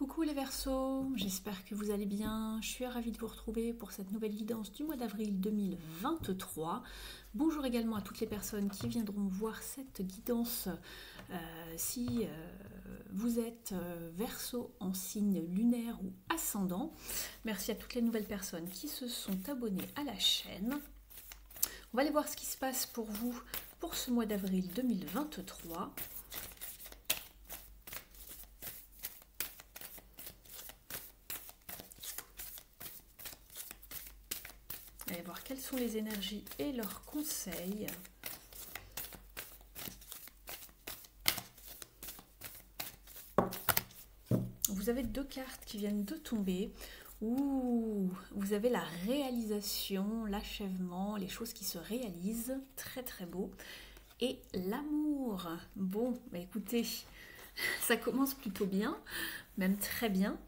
Coucou les Verseaux, j'espère que vous allez bien. Je suis ravie de vous retrouver pour cette nouvelle guidance du mois d'avril 2023. Bonjour également à toutes les personnes qui viendront voir cette guidance si vous êtes Verseau en signe lunaire ou ascendant. Merci à toutes les nouvelles personnes qui se sont abonnées à la chaîne. On va aller voir ce qui se passe pour vous pour ce mois d'avril 2023. Allez voir quelles sont les énergies et leurs conseils. Vous avez deux cartes qui viennent de tomber. Ouh, vous avez la réalisation, l'achèvement, les choses qui se réalisent. Très très beau. Et l'amour. Bon, bah écoutez, ça commence plutôt bien, même très bien.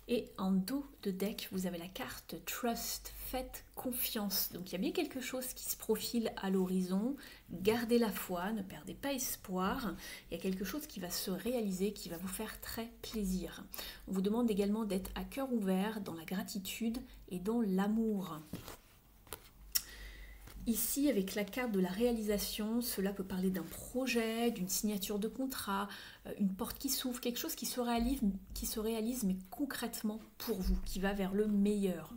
Et en dos de deck, vous avez la carte Trust, faites confiance. Donc il y a bien quelque chose qui se profile à l'horizon. Gardez la foi, ne perdez pas espoir. Il y a quelque chose qui va se réaliser, qui va vous faire très plaisir. On vous demande également d'être à cœur ouvert dans la gratitude et dans l'amour. Ici, avec la carte de la réalisation, cela peut parler d'un projet, d'une signature de contrat, une porte qui s'ouvre, quelque chose qui se réalise, mais concrètement pour vous, qui va vers le meilleur.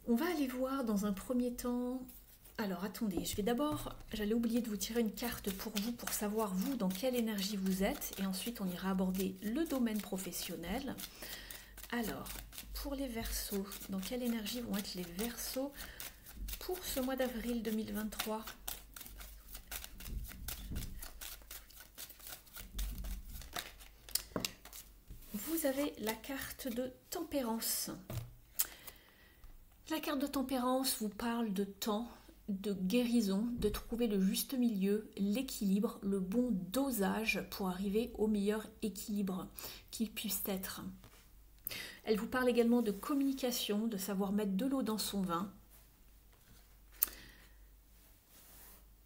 On va aller voir dans un premier temps... Alors, attendez, j'allais oublier de vous tirer une carte pour vous, pour savoir vous dans quelle énergie vous êtes, et ensuite on ira aborder le domaine professionnel. Alors, pour les Verseaux, dans quelle énergie vont être les Verseaux pour ce mois d'avril 2023? Vous avez la carte de tempérance. La carte de tempérance vous parle de temps, de guérison, de trouver le juste milieu, l'équilibre, le bon dosage pour arriver au meilleur équilibre qu'il puisse être. Elle vous parle également de communication, de savoir mettre de l'eau dans son vin,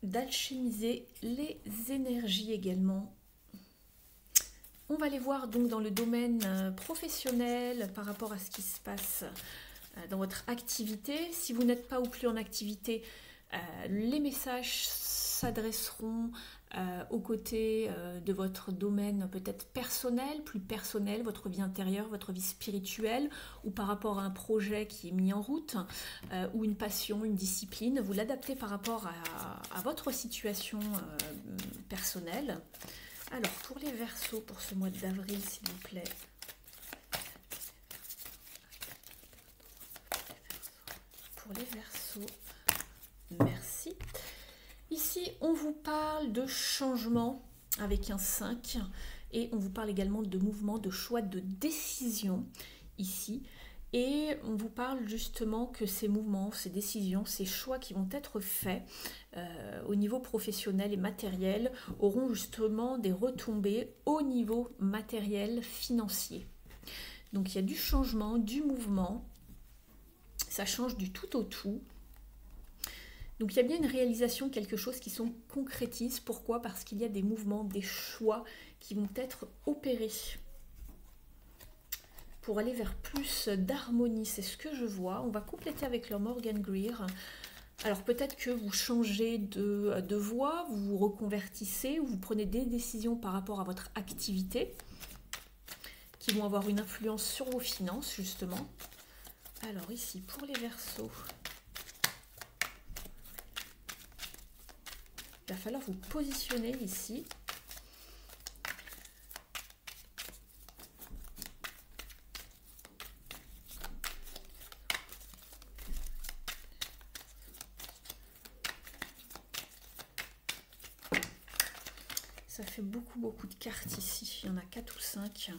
d'alchimiser les énergies également. On va les voir donc dans le domaine professionnel par rapport à ce qui se passe dans votre activité. Si vous n'êtes pas ou plus en activité, les messages s'adresseront aux côtés de votre domaine peut-être personnel, plus personnel, votre vie intérieure, votre vie spirituelle, ou par rapport à un projet qui est mis en route, ou une passion, une discipline. Vous l'adaptez par rapport à votre situation personnelle. Alors, pour les Verseaux, pour ce mois d'avril, s'il vous plaît. Pour les Verseaux, merci. Ici, on vous parle de changement avec un 5 et on vous parle également de mouvement, de choix, de décision ici. Et on vous parle justement que ces mouvements, ces décisions, ces choix qui vont être faits au niveau professionnel et matériel auront justement des retombées au niveau matériel, financier. Donc il y a du changement, du mouvement, ça change du tout au tout. Donc il y a bien une réalisation, quelque chose qui se concrétise. Pourquoi? Parce qu'il y a des mouvements, des choix qui vont être opérés pour aller vers plus d'harmonie. C'est ce que je vois. On va compléter avec le Morgan Greer. Alors peut-être que vous changez de voie, vous vous reconvertissez ou vous prenez des décisions par rapport à votre activité qui vont avoir une influence sur vos finances justement. Alors ici pour les Verseaux, il va falloir vous positionner ici. Ça fait beaucoup de cartes ici. Il y en a 4 ou 5.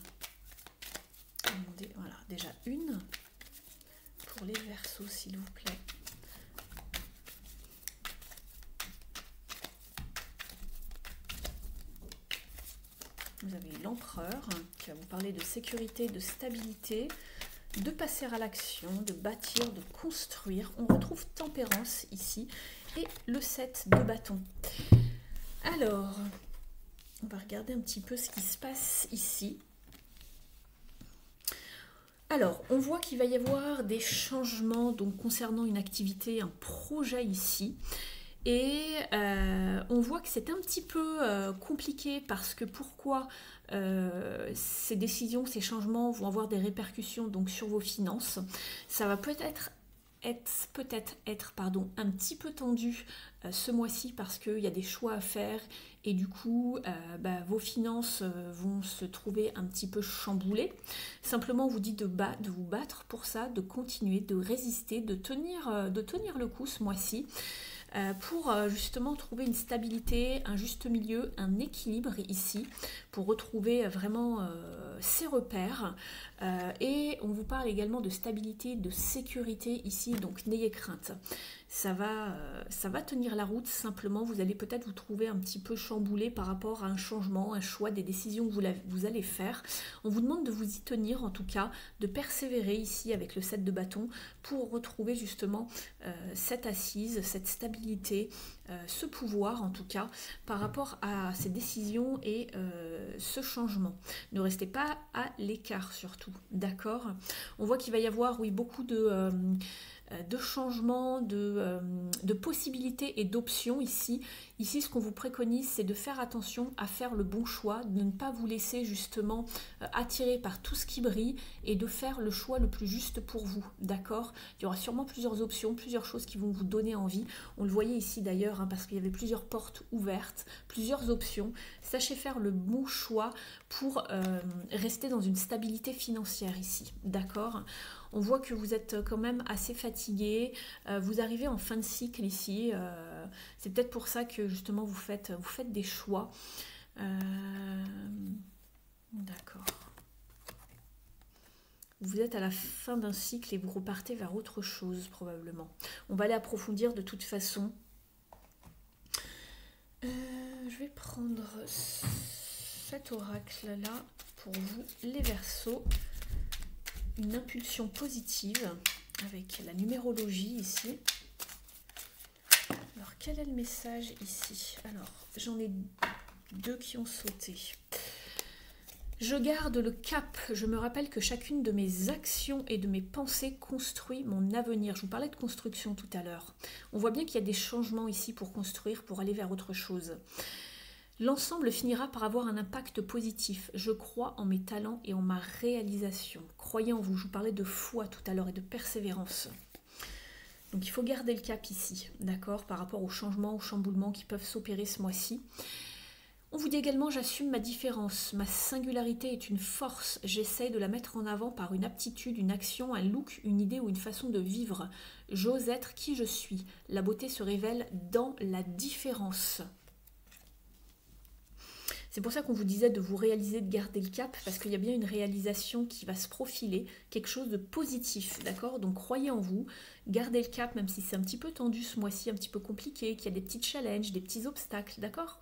Voilà, déjà une. Pour les Verseaux, s'il vous plaît. Vous avez l'Empereur qui va vous parler de sécurité, de stabilité, de passer à l'action, de bâtir, de construire. On retrouve tempérance ici et le 7 de bâton. Alors, on va regarder un petit peu ce qui se passe ici. Alors, on voit qu'il va y avoir des changements donc, concernant une activité, un projet ici. Et on voit que c'est un petit peu compliqué parce que pourquoi ces décisions, ces changements vont avoir des répercussions donc, sur vos finances. Ça va peut-être être un petit peu tendu ce mois-ci parce qu'il y a des choix à faire et du coup vos finances vont se trouver un petit peu chamboulées. Simplement on vous dit de vous battre pour ça, de continuer, de résister, de tenir le coup ce mois-ci. Pour justement trouver une stabilité, un juste milieu, un équilibre ici, pour retrouver vraiment ses repères. Et on vous parle également de stabilité, de sécurité ici, donc n'ayez crainte. Ça va tenir la route, simplement vous allez peut-être vous trouver un petit peu chamboulé par rapport à un changement, un choix, des décisions que vous allez faire. On vous demande de vous y tenir en tout cas, de persévérer ici avec le 7 de bâton pour retrouver justement cette assise, cette stabilité, ce pouvoir en tout cas par rapport à ces décisions et ce changement. Ne restez pas à l'écart surtout, d'accord? On voit qu'il va y avoir oui, beaucoup de changements, de possibilités et d'options ici. Ici, ce qu'on vous préconise, c'est de faire attention à faire le bon choix, de ne pas vous laisser justement attirer par tout ce qui brille et de faire le choix le plus juste pour vous, d'accord? Il y aura sûrement plusieurs options, plusieurs choses qui vont vous donner envie. On le voyait ici d'ailleurs, hein, parce qu'il y avait plusieurs portes ouvertes, plusieurs options. Sachez faire le bon choix pour rester dans une stabilité financière ici, d'accord? On voit que vous êtes quand même assez fatigué, vous arrivez en fin de cycle ici, c'est peut-être pour ça que justement vous faites des choix. D'accord. Vous êtes à la fin d'un cycle et vous repartez vers autre chose probablement. On va aller approfondir de toute façon. Je vais prendre cet oracle-là pour vous, les Verseaux. Une impulsion positive avec la numérologie ici. Alors, quel est le message ici? Alors, j'en ai deux qui ont sauté. Je garde le cap. Je me rappelle que chacune de mes actions et de mes pensées construit mon avenir. Je vous parlais de construction tout à l'heure. On voit bien qu'il y a des changements ici pour construire, pour aller vers autre chose. L'ensemble finira par avoir un impact positif. Je crois en mes talents et en ma réalisation. Croyez en vous. Je vous parlais de foi tout à l'heure et de persévérance. Donc il faut garder le cap ici, d'accord, par rapport aux changements, aux chamboulements qui peuvent s'opérer ce mois-ci. On vous dit également, j'assume ma différence. Ma singularité est une force. J'essaie de la mettre en avant par une aptitude, une action, un look, une idée ou une façon de vivre. J'ose être qui je suis. La beauté se révèle dans la différence. C'est pour ça qu'on vous disait de vous réaliser, de garder le cap, parce qu'il y a bien une réalisation qui va se profiler, quelque chose de positif, d'accord? Donc croyez en vous, gardez le cap, même si c'est un petit peu tendu ce mois-ci, un petit peu compliqué, qu'il y a des petits challenges, des petits obstacles, d'accord?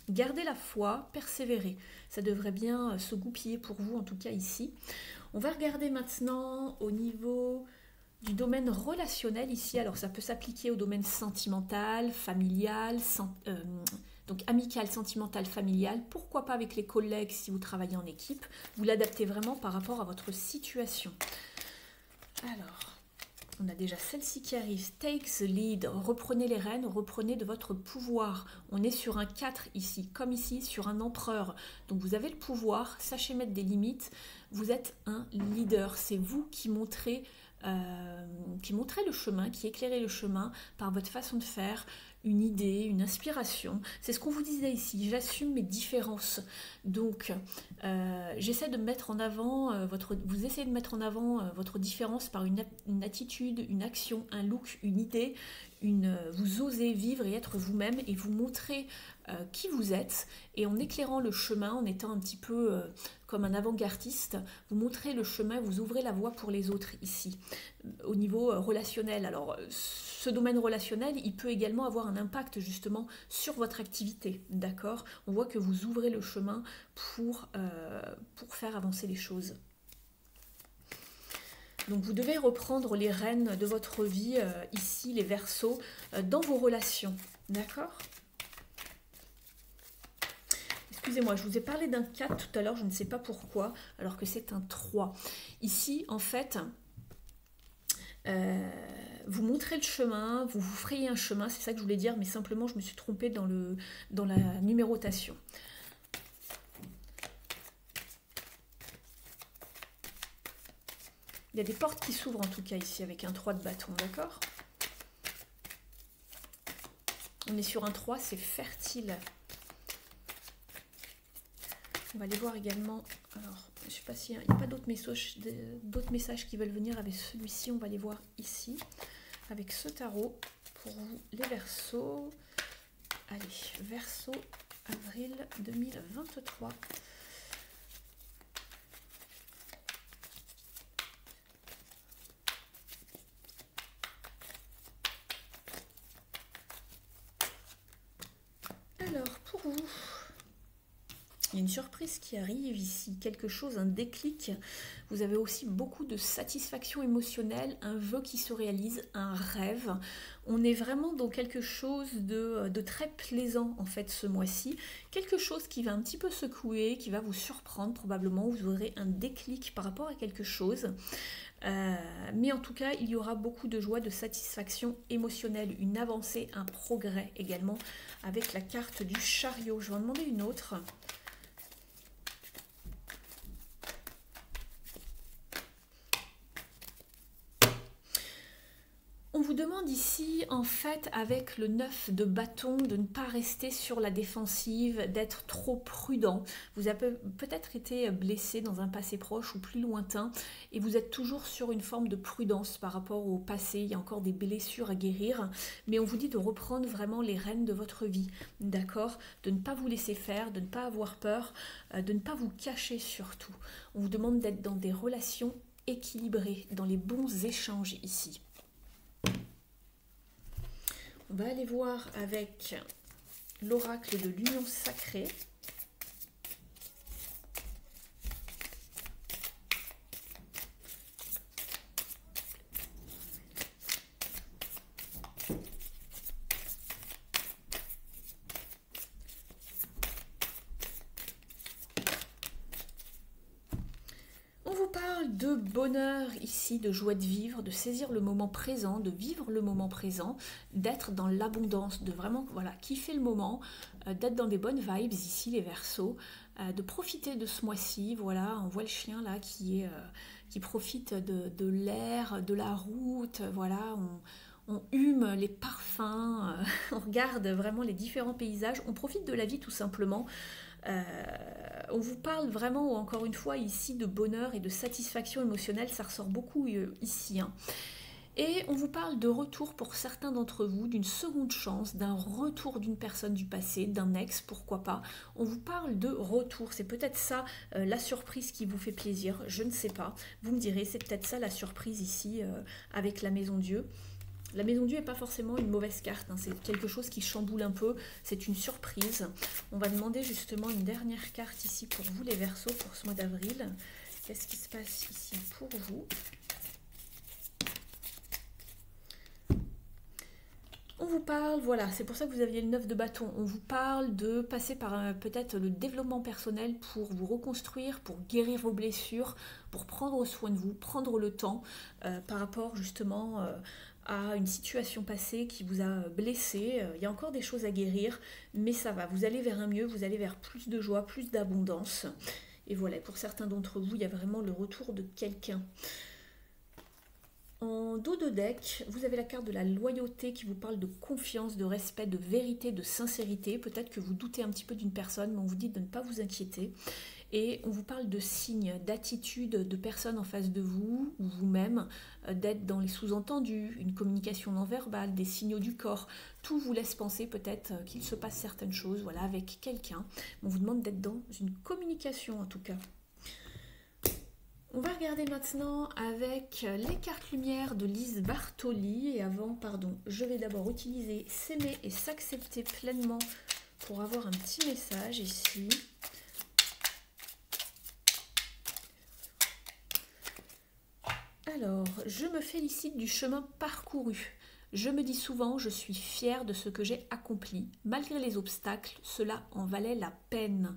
Gardez la foi, persévérez. Ça devrait bien se goupiller pour vous, en tout cas ici. On va regarder maintenant au niveau du domaine relationnel ici. Alors ça peut s'appliquer au domaine sentimental, familial, donc amical, sentimental, familial, pourquoi pas avec les collègues si vous travaillez en équipe. Vous l'adaptez vraiment par rapport à votre situation. Alors, on a déjà celle-ci qui arrive. Take the lead. Reprenez les rênes, reprenez de votre pouvoir. On est sur un 4 ici, comme ici, sur un empereur. Donc vous avez le pouvoir, sachez mettre des limites. Vous êtes un leader. C'est vous qui montrez le chemin, qui éclairez le chemin par votre façon de faire, une idée, une inspiration. C'est ce qu'on vous disait ici, j'assume mes différences. Donc, j'essaie de mettre en avant, vous essayez de mettre en avant votre différence par une attitude, une action, un look, une idée, vous osez vivre et être vous-même et vous montrer qui vous êtes. Et en éclairant le chemin, en étant un petit peu comme un avant-gardiste, vous montrez le chemin, vous ouvrez la voie pour les autres ici, au niveau relationnel. Alors, ce domaine relationnel, il peut également avoir un impact justement sur votre activité, d'accord? On voit que vous ouvrez le chemin pour faire avancer les choses. Donc vous devez reprendre les rênes de votre vie, ici les Verseaux, dans vos relations, d'accord? excusez-moi, je vous ai parlé d'un 4 tout à l'heure, je ne sais pas pourquoi, alors que c'est un 3. Ici, en fait, vous montrez le chemin, vous vous frayez un chemin, c'est ça que je voulais dire, mais simplement je me suis trompée dans la numérotation. Il y a des portes qui s'ouvrent en tout cas ici avec un 3 de bâton, d'accord? On est sur un 3, c'est fertile. On va aller voir également, alors je ne sais pas s'il n'y a pas d'autres messages qui veulent venir avec celui-ci, on va les voir ici, avec ce tarot pour vous les Verseaux. Allez, Verseau, avril 2023. Alors, pour vous, il y a une surprise qui arrive ici, quelque chose, un déclic. Vous avez aussi beaucoup de satisfaction émotionnelle, un vœu qui se réalise, un rêve. On est vraiment dans quelque chose de très plaisant en fait ce mois-ci. Quelque chose qui va un petit peu secouer, qui va vous surprendre probablement. Vous aurez un déclic par rapport à quelque chose. Mais en tout cas, il y aura beaucoup de joie, de satisfaction émotionnelle, une avancée, un progrès également avec la carte du chariot. Je vais en demander une autre. On vous demande ici, en fait, avec le 9 de bâton, de ne pas rester sur la défensive, d'être trop prudent. Vous avez peut-être été blessé dans un passé proche ou plus lointain et vous êtes toujours sur une forme de prudence par rapport au passé. Il y a encore des blessures à guérir, mais on vous dit de reprendre vraiment les rênes de votre vie, d'accord? De ne pas vous laisser faire, de ne pas avoir peur, de ne pas vous cacher surtout. On vous demande d'être dans des relations équilibrées, dans les bons échanges ici. On va aller voir avec l'oracle de l'union sacrée. On vous parle de bonheur ici, de joie de vivre, de saisir le moment présent, de vivre le moment présent, d'être dans l'abondance, de vraiment voilà, kiffer le moment, d'être dans des bonnes vibes ici les Verseaux, de profiter de ce mois-ci. Voilà, on voit le chien là qui profite de l'air, de la route, voilà, on hume les parfums, on regarde vraiment les différents paysages, on profite de la vie tout simplement. On vous parle vraiment, encore une fois, ici de bonheur et de satisfaction émotionnelle, ça ressort beaucoup ici. Hein. Et on vous parle de retour pour certains d'entre vous, d'une seconde chance, d'un retour d'une personne du passé, d'un ex, pourquoi pas. On vous parle de retour, c'est peut-être ça la surprise qui vous fait plaisir, je ne sais pas. Vous me direz, c'est peut-être ça la surprise ici avec la Maison Dieu. La Maison Dieu n'est pas forcément une mauvaise carte, hein. C'est quelque chose qui chamboule un peu, c'est une surprise. On va demander justement une dernière carte ici pour vous les Verseaux pour ce mois d'avril. Qu'est-ce qui se passe ici pour vous? On vous parle, voilà, c'est pour ça que vous aviez le 9 de bâton, on vous parle de passer par peut-être le développement personnel pour vous reconstruire, pour guérir vos blessures, pour prendre soin de vous, prendre le temps par rapport justement à une situation passée qui vous a blessé. Il y a encore des choses à guérir, mais ça va, vous allez vers un mieux, vous allez vers plus de joie, plus d'abondance. Et voilà, pour certains d'entre vous, il y a vraiment le retour de quelqu'un. En dos de deck, vous avez la carte de la loyauté qui vous parle de confiance, de respect, de vérité, de sincérité. Peut-être que vous doutez un petit peu d'une personne, mais on vous dit de ne pas vous inquiéter. Et on vous parle de signes, d'attitudes de personnes en face de vous, ou vous-même, d'être dans les sous-entendus, une communication non verbale, des signaux du corps. Tout vous laisse penser peut-être qu'il se passe certaines choses, voilà, avec quelqu'un. On vous demande d'être dans une communication en tout cas. On va regarder maintenant avec les cartes lumière de Lise Bartoli. Et avant, pardon, je vais d'abord utiliser s'aimer et s'accepter pleinement pour avoir un petit message ici. Alors, je me félicite du chemin parcouru. Je me dis souvent, je suis fière de ce que j'ai accompli. Malgré les obstacles, cela en valait la peine.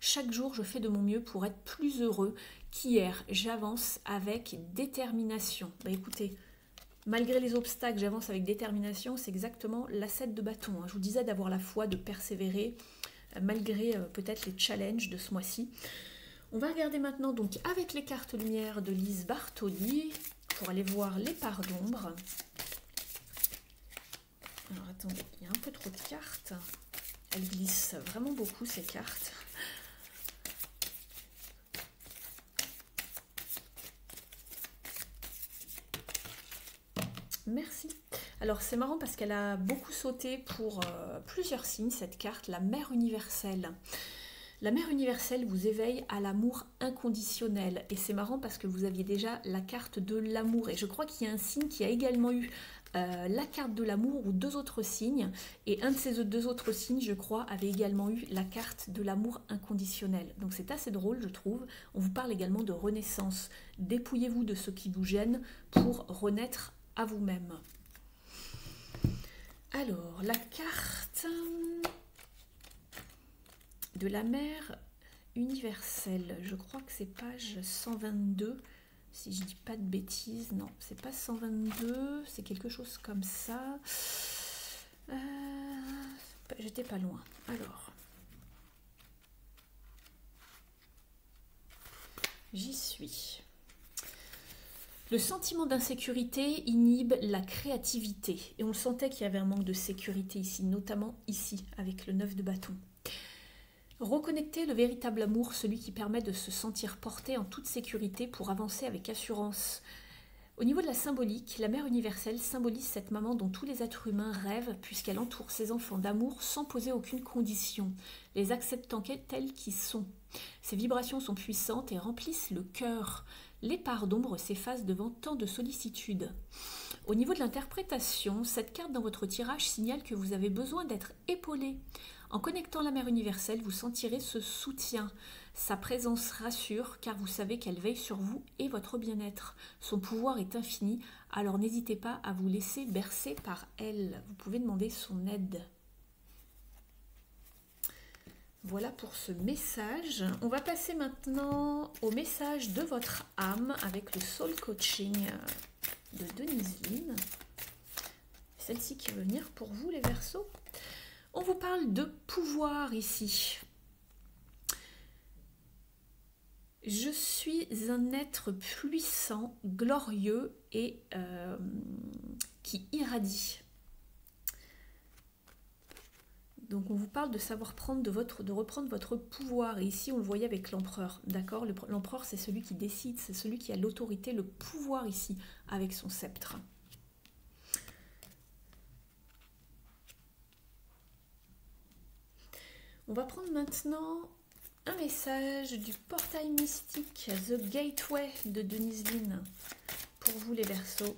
Chaque jour, je fais de mon mieux pour être plus heureux qu'hier. J'avance avec détermination. Bah écoutez, malgré les obstacles, j'avance avec détermination, c'est exactement l'asset de bâton. Je vous disais d'avoir la foi, de persévérer, malgré peut-être les challenges de ce mois-ci. On va regarder maintenant donc avec les cartes lumière de Lise Bartoli pour aller voir les parts d'ombre. Alors attendez, il y a un peu trop de cartes. Elles glissent vraiment beaucoup ces cartes. Merci. Alors c'est marrant parce qu'elle a beaucoup sauté pour plusieurs signes cette carte, la mère universelle. La mère universelle vous éveille à l'amour inconditionnel. Et c'est marrant parce que vous aviez déjà la carte de l'amour. Et je crois qu'il y a un signe qui a également eu la carte de l'amour ou deux autres signes. Et un de ces deux autres signes, je crois, avait également eu la carte de l'amour inconditionnel. Donc c'est assez drôle, je trouve. On vous parle également de renaissance. Dépouillez-vous de ce qui vous gêne pour renaître à vous-même. Alors, la carte de la mère universelle, je crois que c'est page 122, si je dis pas de bêtises. Non, c'est pas 122, c'est quelque chose comme ça. J'étais pas loin. Alors, j'y suis. Le sentiment d'insécurité inhibe la créativité. Et on le sentait qu'il y avait un manque de sécurité ici, notamment ici, avec le 9 de bâton. Reconnectez le véritable amour, celui qui permet de se sentir porté en toute sécurité pour avancer avec assurance. Au niveau de la symbolique, la mère universelle symbolise cette maman dont tous les êtres humains rêvent puisqu'elle entoure ses enfants d'amour sans poser aucune condition, les acceptant tels qu'ils sont. Ces vibrations sont puissantes et remplissent le cœur. Les parts d'ombre s'effacent devant tant de sollicitude. Au niveau de l'interprétation, cette carte dans votre tirage signale que vous avez besoin d'être épaulé. En connectant la mère universelle, vous sentirez ce soutien. Sa présence rassure car vous savez qu'elle veille sur vous et votre bien-être. Son pouvoir est infini, alors n'hésitez pas à vous laisser bercer par elle. Vous pouvez demander son aide. Voilà pour ce message. On va passer maintenant au message de votre âme avec le Soul Coaching de Denise Lynn. Celle-ci qui veut venir pour vous les Verseaux. On vous parle de pouvoir ici. Je suis un être puissant, glorieux et qui irradie. Donc on vous parle de savoir prendre de reprendre votre pouvoir. Et ici on le voyait avec l'empereur, d'accord? L'empereur c'est celui qui décide, c'est celui qui a l'autorité, le pouvoir ici avec son sceptre. On va prendre maintenant un message du portail mystique, The Gateway de Denise Lynn, pour vous les Verseaux.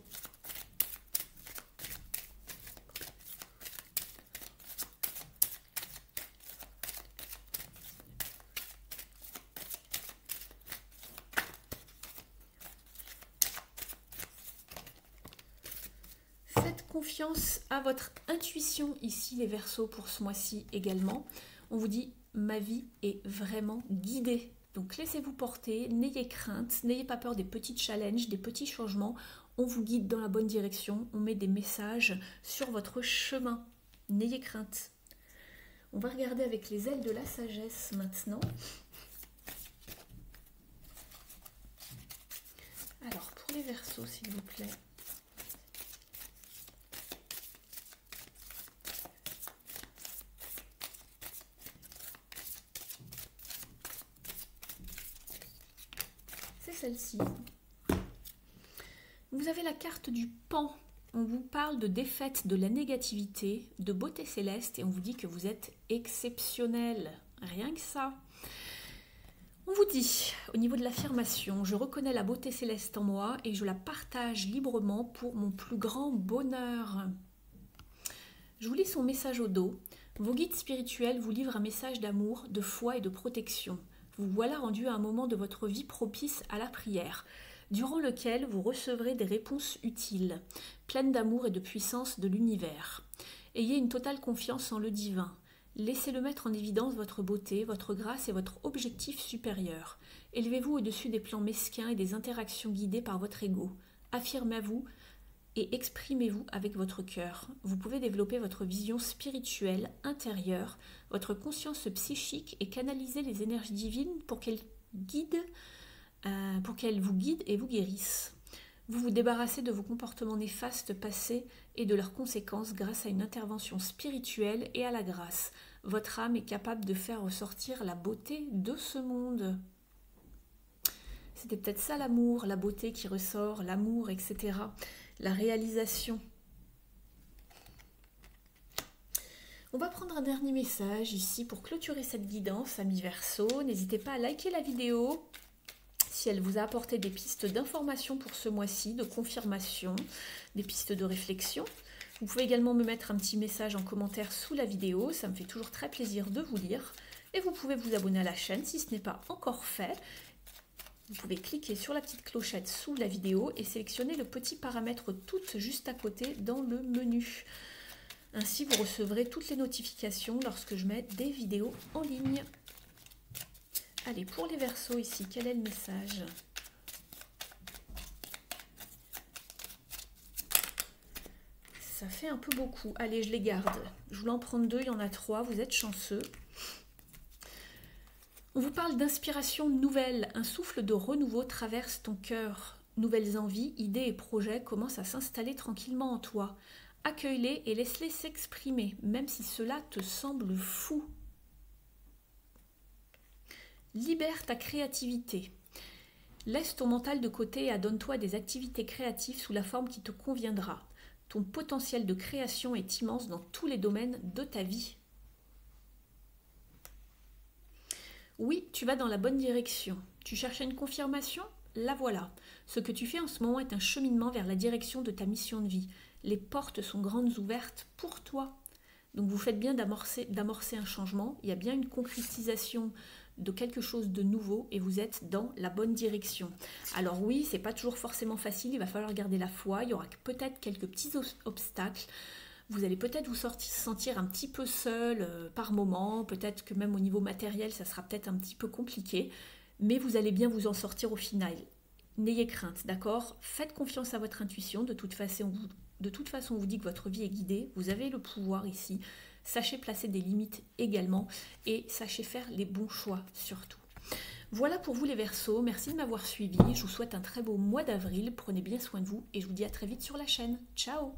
Faites confiance à votre intuition ici les Verseaux pour ce mois-ci également. On vous dit, ma vie est vraiment guidée. Donc laissez-vous porter, n'ayez crainte, n'ayez pas peur des petits challenges, des petits changements. On vous guide dans la bonne direction, on met des messages sur votre chemin. N'ayez crainte. On va regarder avec les ailes de la sagesse maintenant. Alors pour les Verseaux, s'il vous plaît. Celle-ci. Vous avez la carte du pan. On vous parle de défaite de la négativité, de beauté céleste et on vous dit que vous êtes exceptionnel. Rien que ça. On vous dit, au niveau de l'affirmation, je reconnais la beauté céleste en moi et je la partage librement pour mon plus grand bonheur. Je vous lis son message au dos. Vos guides spirituels vous livrent un message d'amour, de foi et de protection. Vous voilà rendu à un moment de votre vie propice à la prière. durant lequel vous recevrez des réponses utiles, pleines d'amour et de puissance de l'univers. Ayez une totale confiance en le divin. Laissez-le mettre en évidence votre beauté, votre grâce et votre objectif supérieur. Élevez-vous au-dessus des plans mesquins et des interactions guidées par votre ego. Affirmez-vous et exprimez-vous avec votre cœur. Vous pouvez développer votre vision spirituelle intérieure, votre conscience psychique et canaliser les énergies divines pour qu'elles vous guident et vous guérissent. Vous vous débarrassez de vos comportements néfastes passés et de leurs conséquences grâce à une intervention spirituelle et à la grâce. Votre âme est capable de faire ressortir la beauté de ce monde. C'était peut-être ça l'amour, la beauté qui ressort, l'amour, etc. La réalisation. On va prendre un dernier message ici pour clôturer cette guidance, amis Verseau. N'hésitez pas à liker la vidéo si elle vous a apporté des pistes d'information pour ce mois-ci, de confirmation, des pistes de réflexion. Vous pouvez également me mettre un petit message en commentaire sous la vidéo, ça me fait toujours très plaisir de vous lire. Et vous pouvez vous abonner à la chaîne si ce n'est pas encore fait. Vous pouvez cliquer sur la petite clochette sous la vidéo et sélectionner le petit paramètre toutes juste à côté dans le menu. Ainsi, vous recevrez toutes les notifications lorsque je mets des vidéos en ligne. Allez, pour les Verseaux ici, quel est le message? Ça fait un peu beaucoup. Allez, je les garde. Je voulais en prendre 2, il y en a 3, vous êtes chanceux. On vous parle d'inspiration nouvelle. Un souffle de renouveau traverse ton cœur. Nouvelles envies, idées et projets commencent à s'installer tranquillement en toi. Accueille-les et laisse-les s'exprimer, même si cela te semble fou. Libère ta créativité. Laisse ton mental de côté et adonne-toi des activités créatives sous la forme qui te conviendra. Ton potentiel de création est immense dans tous les domaines de ta vie. Oui, tu vas dans la bonne direction. Tu cherchais une confirmation? La voilà. Ce que tu fais en ce moment est un cheminement vers la direction de ta mission de vie. Les portes sont grandes ouvertes pour toi. Donc vous faites bien d'amorcer un changement. Il y a bien une concrétisation de quelque chose de nouveau et vous êtes dans la bonne direction. Alors oui, c'est pas toujours forcément facile, il va falloir garder la foi, il y aura peut-être quelques petits obstacles. Vous allez peut-être vous sentir un petit peu seul par moment, peut-être que même au niveau matériel, ça sera peut-être un petit peu compliqué, mais vous allez bien vous en sortir au final. N'ayez crainte, d'accord? Faites confiance à votre intuition, de toute façon, on vous dit que votre vie est guidée, vous avez le pouvoir ici. Sachez placer des limites également et sachez faire les bons choix surtout. Voilà pour vous les Verseaux, merci de m'avoir suivi, je vous souhaite un très beau mois d'avril, prenez bien soin de vous et je vous dis à très vite sur la chaîne. Ciao!